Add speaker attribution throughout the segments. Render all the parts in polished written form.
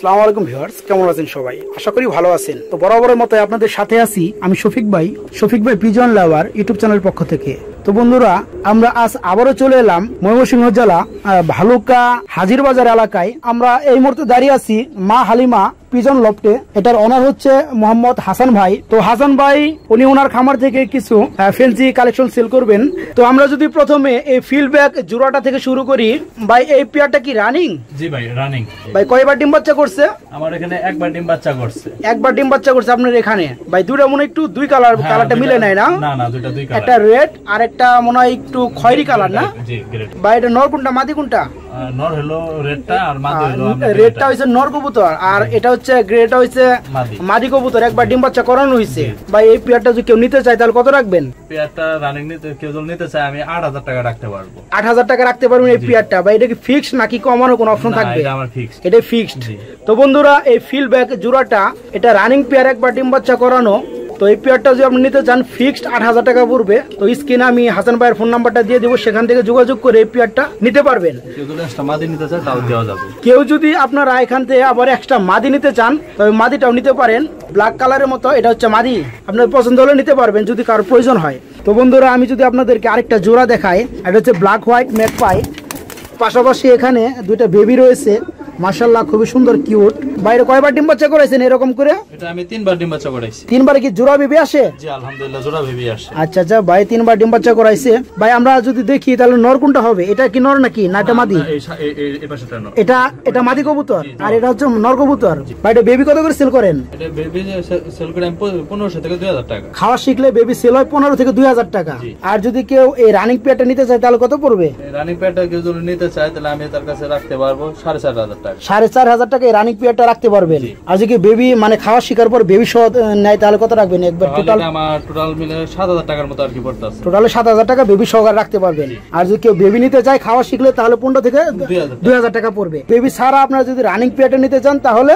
Speaker 1: আসসালামু আলাইকুম ভিউয়ার্স, কেমন আছেন সবাই? আশা করি ভালো আছেন। তো বরাবরের মতো আপনাদের সাথে আছি আমি শফিক ভাই পিজন লাভার ইউটিউব চ্যানেলের পক্ষ থেকে। তো বন্ধুরা, আমরা আজ আবারও চলে এলাম ময়মনসিংহ জেলা ভালুকা হাজির বাজার এলাকায়। আমরা এই মুহূর্তে দাঁড়িয়ে আছি মা হালিমা পিজন লফটে। এটার অনার হচ্ছে মোহাম্মদ হাসান ভাই। তো হাসান ভাই উনি ওনার খামার থেকে কিছু ফ্যান্সি কালেকশন সেল করবেন। তো আমরা যদি প্রথমে এই ফিল্ড ব্যাগ জোড়াটা থেকে শুরু করি, ভাই এই পেয়ারটা কি রানিং?
Speaker 2: জি ভাই, রানিং।
Speaker 1: ভাই কয়বার ডিম বাচ্চা করছে?
Speaker 2: আমার এখানে একবার ডিম বাচ্চা করছে।
Speaker 1: একবার ডিম বাচ্চা করছে আপনার এখানে। ভাই দুটো মনে একটু দুই কালারটা মিলে নাই না?
Speaker 2: না না, দুটো দুই কালার,
Speaker 1: একটা রেড আর একটা মনে হয় একটু খয়েরি কালার না?
Speaker 2: জি, গ্রেড।
Speaker 1: ভাই এটা নর কোনটা মাদি কোনটা?
Speaker 2: নর হলো রেডটা আর মাদি হলো
Speaker 1: রেডটা হইছে নর কবুতর আর এটা হচ্ছে গ্রেটা হইছে মাদি কবুতর। একবার ডিম বাচ্চা করানো হইছে। ভাই এই পেয়ারটা যদি কেউ নিতে চায় তাহলে কত রাখবেন?
Speaker 2: পেয়ারটা রানিং কেউ যদি নিতে চায় আমি ৮০০০ টাকা রাখতে পারবো।
Speaker 1: ৮০০০ টাকা রাখতে পারবেন এই পেয়ারটা। ভাই এটা কি ফিক্সড নাকি কমানোর কোনো অপশন থাকবে?
Speaker 2: এটা আমার ফিক্সড।
Speaker 1: এটা ফিক্সড। তো বন্ধুরা, এই ফিল্ড ব্যাগ জোড়াটা এটা রানিং পেয়ার, একবার ডিম বাচ্চা করানো। তো এই পেয়ারটা যদি আপনি নিতে চান ফিক্সড ৮০০০ টাকা পড়বে। তো স্ক্রিনে আমি হাসান ভাইয়ের ফোন নাম্বারটা দিয়ে দেবো, সেখান থেকে যোগাযোগ করে এই পেয়ারটা নিতে পারবেন। কেউ যদি আপনারা এখান থেকে আবার এক্সট্রা মাদি নিতে চান তবে মাদিটাও নিতে পারেন। ব্ল্যাক কালারের মতো এটা হচ্ছে মাদি, আপনার পছন্দ হলে নিতে পারবেন যদি কারোর প্রয়োজন হয়। তো বন্ধুরা, আমি যদি আপনাদেরকে আরেকটা জোড়া দেখাই, এটা হচ্ছে ব্ল্যাক হোয়াইট ম্যাকপাই। পাশাপাশি এখানে দুইটা বেবি রয়েছে, মাশাআল্লাহ খুবই সুন্দর কিউট। বাইরে কয়বার ডিম বাচ্চা করেছেন এরকম করে?
Speaker 2: এটা আমি ৩বার ডিম বাচ্চা করাইছি।
Speaker 1: ৩বারে কি জোড়া বেবি আসে?
Speaker 2: জি আলহামদুলিল্লাহ, জোড়া বেবি আসে।
Speaker 1: আচ্ছা আচ্ছা, ভাই ৩বার ডিম বাচ্চা করাইছে। ভাই আমরা যদি দেখি তাহলে নর কোনটা হবে? এটা কি নর নাকি না এটা মাদি?
Speaker 2: এই পাশেটা নর।
Speaker 1: এটা মাদি কবুতর আর এটা হচ্ছে নর কবুতর। ভাই এটা বেবি কত করে সেল করেন?
Speaker 2: এটা বেবি সেল করে আমি ১৫০০ থেকে ২০০০ টাকা।
Speaker 1: খাওয়া শিখলে বেবি সেল হয় ১৫ থেকে ২০০০ টাকা। আর যদি কেউ এই রানিং পেয়ারটা নিতে চায় তাহলে কত পড়বে?
Speaker 2: রানিং পেয়ারটা কেউ যদি নিতে চায় তাহলে আমি তার কাছে রাখতে পারবো ৪৫০০ টাকা।
Speaker 1: ৪৫০০ টাকা এই রানিং পেয়ারটা রাখতে পারবেন। আর যদি বেবি মানে খাওয়া শিকার পর বেবি সহ নেয় তাহলে কত রাখবেন? একবার টোটাল
Speaker 2: আমার টোটাল মিলে ৭০০০ টাকার মতো আর কি পড়তেছে।
Speaker 1: টোটালে ৭০০০ টাকা বেবি সহকারে রাখতে পারবেন। আর যদি কেউ বেবি নিতে চায় খাওয়া শিখলে তাহলে ১৫ থেকে ২০০০ টাকা পড়বে। বেবি ছাড়া আপনারা যদি রানিং পেয়ারটা নিতে চান তাহলে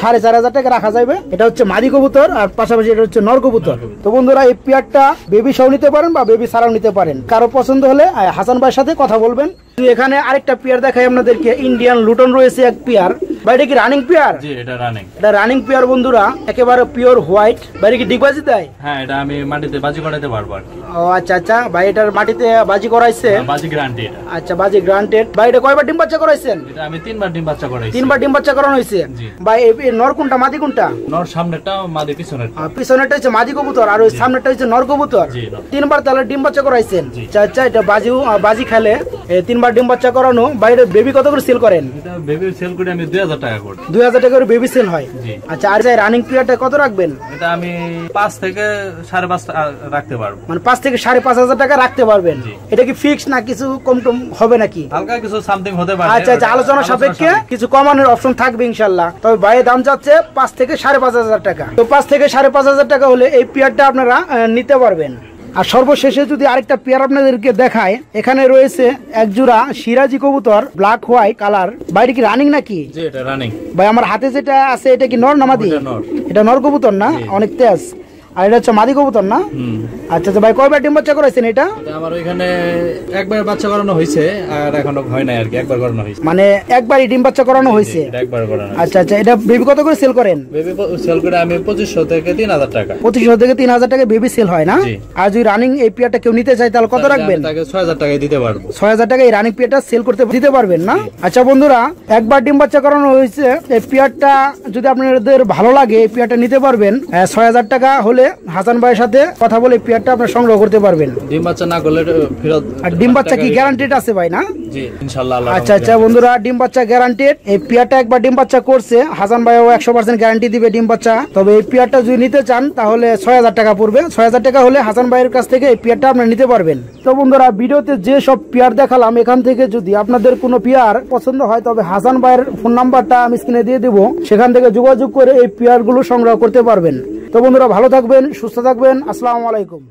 Speaker 1: ৪৫০০ টাকা রাখা যাবে। এটা হচ্ছে মাদি কবুতর আর পাশাপাশি এটা হচ্ছে নর কবুতর। তো বন্ধুরা, এই পেয়ারটা বেবি সহ নিতে পারেন বা বেবি ছাড়াও নিতে পারেন। কারো পছন্দ হলে হাসান ভাইয়ের সাথে কথা বলবেন। এখানে আরেকটা পেয়ার দেখাই আপনাদেরকে, ইন্ডিয়ান লুটন রয়েছে এক পেয়ার। বাইরে কি রানিং পেয়ার?
Speaker 2: জি এটা রানিং।
Speaker 1: এটা রানিং পেয়ার বন্ধুরা, একেবারে পিওর হোয়াইট। বাইরে কি ডিগবাজি দেয়?
Speaker 2: হ্যাঁ, এটা আমি মাটিতে বাজি করাতে পারবো আর কি।
Speaker 1: ও আচ্ছা আচ্ছা, ভাই এটার মাটিতে বাজি করাইছে?
Speaker 2: বাজি গ্রান্টেড।
Speaker 1: আচ্ছা, বাজি গ্রান্টেড। ভাই এটা কয়বার ডিম বাচ্চা করাইছেন?
Speaker 2: এটা আমি ৩বার ডিম বাচ্চা করাইছি।
Speaker 1: ৩বার ডিম বাচ্চা করানো হয়েছে। ভাই এই নর কোনটা মাদি কোনটা?
Speaker 2: নর সামনেরটা, মাদি পিছনেরটা।
Speaker 1: পিছনেরটা হচ্ছে মাদি কবুতর আর ওই সামনেরটা হচ্ছে নর কবুতর। ৩বার তাহলে ডিম বাচ্চা করাইছেন। আচ্ছা আচ্ছা, এটা বাজি খেলে ৩বার ডিম বাচ্চা করানো। বাইরে বেবি কত করে সেল করেন?
Speaker 2: এটা বেবি সেল করে আমি ২০০০ টাকা করি।
Speaker 1: ২০০০ টাকা করে বেবি সেল হয়। আচ্ছা, আর রানিং পিরিয়ডটা কত রাখবেন?
Speaker 2: এটা আমি ৫ থেকে ৫.৫ রাখতে পারবো।
Speaker 1: মানে ৫ থেকে ৫.৫০০ টাকা রাখতে পারবেন। এটা কি ফিক্স না কিছু কম টম হবে নাকি?
Speaker 2: হালকা কিছু সামথিং হতে পারে।
Speaker 1: আচ্ছা আচ্ছা, আলোচনা সাপেক্ষে কিছু কমানোর অপশন থাকবে ইনশাআল্লাহ। তবে ভাইয়ের দাম যাচ্ছে ৫ থেকে ৫.৫০০ টাকা। তো ৫ থেকে ৫.৫০০ টাকা হলে এই পিরিয়ডটা আপনারা নিতে পারবেন। আর সর্বশেষে যদি আরেকটা পেয়ার আপনাদেরকে দেখায়, এখানে রয়েছে এক জোড়া সিরাজি কবুতর, ব্ল্যাক হোয়াইট কালার। বাইরে কি রানিং নাকি?
Speaker 2: জি এটা রানিং।
Speaker 1: ভাই আমার হাতে যেটা আছে এটা কি নর না মাদি? এটা নর কবুতর না? অনেক তেজ। আর এটা হচ্ছে মাদি কবুতর না? আচ্ছা আচ্ছা, ভাই কয়বার ডিম বাচ্চা করাইছেন এটা?
Speaker 2: আমার ওইখানে একবার বাচ্চা করানো হয়েছে আর এখনো হয় নাই আর কি, একবার করানো হয়েছে।
Speaker 1: মানে একবারই ডিম বাচ্চা করানো হয়েছে?
Speaker 2: একবার করানো।
Speaker 1: আচ্ছা আচ্ছা, এটা বেবি কত করে সেল করেন?
Speaker 2: বেবি সেল করে আমি ২৫০০ থেকে ৩০০০ টাকা।
Speaker 1: ২৫০০ থেকে ৩০০০ টাকা বেবি সেল হয় না? আর যদি রানিং এই পেয়ারটা কেউ নিতে চায় তাহলে কত রাখবেন?
Speaker 2: তাকে ৬০০০ টাকায় দিতে পারবো। ৬০০০
Speaker 1: টাকা এই রানিং পেয়ারটা সেল করতে দিতে পারবেন না? আচ্ছা বন্ধুরা, একবার ডিম বাচ্চা করানো হয়েছে। এই পেয়ারটা যদি আপনাদের ভালো লাগে এই পেয়ারটা নিতে পারবেন। ৬০০০ টাকা হলে হাসান ভাইয়ের সাথে কথা বলে পেয়ারটা আপনারা সংগ্রহ করতে পারবেন।
Speaker 2: ডিম বাচ্চা না করলে ফেরত।
Speaker 1: আর ডিম বাচ্চা কি গ্যারান্টেড আছে ভাই না?
Speaker 2: জি ইনশাআল্লাহ।
Speaker 1: আচ্ছা আচ্ছা বন্ধুরা, ডিম বাচ্চা গ্যারান্টেড। এই পেয়ারটা একবার ডিম বাচ্চা করছে, হাসান ভাইও ১০০% গ্যারান্টি দিবে ডিম বাচ্চা। তবে এই পেয়ারটা যদি নিতে চান তাহলে ৬০০০ টাকা পড়বে। ৬০০০ টাকা হলে হাসান ভাইয়ের কাছ থেকে এই পেয়ারটা আপনারা নিতে পারবেন। তো বন্ধুরা, ভিডিওতে যে সব পেয়ার দেখালাম এখান থেকে যদি আপনাদের কোনো পেয়ার পছন্দ হয় তবে হাসান ভাইয়ের ফোন নাম্বারটা আমি স্ক্রিনে দিয়ে দেবো, সেখান থেকে যোগাযোগ করে এই পেয়ারগুলো সংগ্রহ করতে পারবেন। তো বন্ধুরা, ভালো থাকবেন, সুস্থ থাকবেন। আসসালামু আলাইকুম।